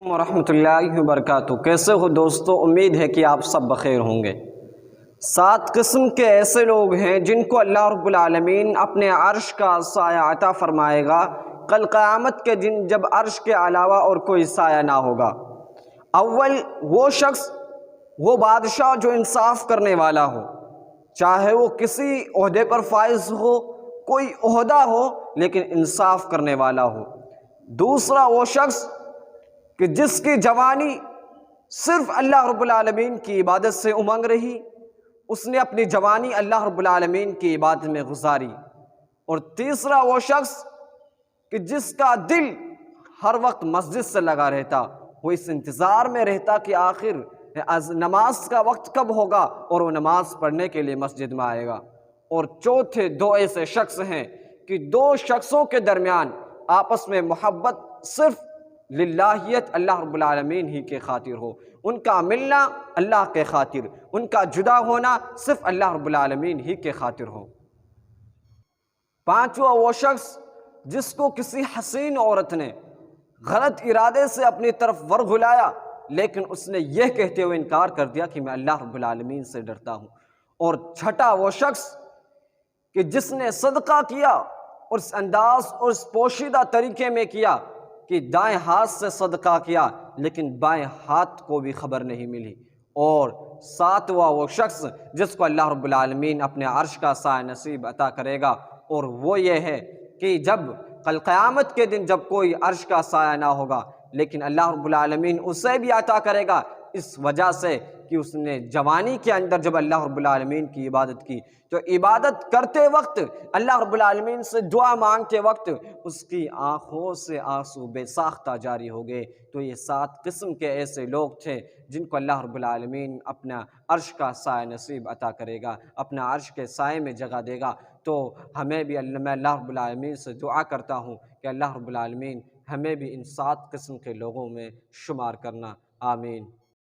ورحمۃ اللہ وبرکاتہ۔ کیسے ہو دوستو؟ امید ہے کہ آپ سب بخیر ہوں گے۔ 7 قسم کے ایسے لوگ ہیں جن کو اللہ رب العالمین اپنے عرش کا سایہ عطا فرمائے گا کل قیامت کے دن، جب عرش کے علاوہ اور کوئی سایہ نہ ہوگا۔ اول وہ شخص، وہ بادشاہ جو انصاف کرنے والا ہو، چاہے وہ کسی عہدے پر فائز ہو، کوئی عہدہ ہو، لیکن انصاف کرنے والا ہو۔ دوسرا وہ شخص کہ جس کی جوانی صرف اللہ رب العالمین کی عبادت سے امنگ رہی، اس نے اپنی جوانی اللہ رب العالمین کی عبادت میں گزاری۔ اور تیسرا وہ شخص کہ جس کا دل ہر وقت مسجد سے لگا رہتا، وہ اس انتظار میں رہتا کہ آخر نماز کا وقت کب ہوگا اور وہ نماز پڑھنے کے لیے مسجد میں آئے گا۔ اور چوتھے 2 ایسے شخص ہیں کہ 2 شخصوں کے درمیان آپس میں محبت صرف للہیت اللہ رب العالمین ہی کے خاطر ہو، ان کا ملنا اللہ کے خاطر، ان کا جدا ہونا صرف اللہ رب العالمین ہی کے خاطر ہو۔ پانچواں وہ شخص جس کو کسی حسین عورت نے غلط ارادے سے اپنی طرف ورغلایا، لیکن اس نے یہ کہتے ہوئے انکار کر دیا کہ میں اللہ رب العالمین سے ڈرتا ہوں۔ اور چھٹا وہ شخص کہ جس نے صدقہ کیا اور اس انداز اور اس پوشیدہ طریقے میں کیا کہ دائیں ہاتھ سے صدقہ کیا لیکن بائیں ہاتھ کو بھی خبر نہیں ملی۔ اور ساتواں وہ شخص جس کو اللہ رب العالمین اپنے عرش کا سایہ نصیب عطا کرے گا، اور وہ یہ ہے کہ جب کل قیامت کے دن جب کوئی عرش کا سایہ نہ ہوگا، لیکن اللہ رب العالمین اسے بھی عطا کرے گا اس وجہ سے کہ اس نے جوانی کے اندر جب اللہ رب العالمین کی عبادت کی، تو عبادت کرتے وقت اللہ رب العالمین سے دعا مانگتے وقت اس کی آنکھوں سے آنسو بے ساختہ جاری ہو گئے۔ تو یہ 7 قسم کے ایسے لوگ تھے جن کو اللہ رب العالمین اپنا عرش کا سایہ نصیب عطا کرے گا، اپنا عرش کے سائے میں جگہ دے گا۔ تو ہمیں بھی میں اللہ رب العالمین سے دعا کرتا ہوں کہ اللہ رب العالمین ہمیں بھی ان 7 قسم کے لوگوں میں شمار کرنا۔ آمین۔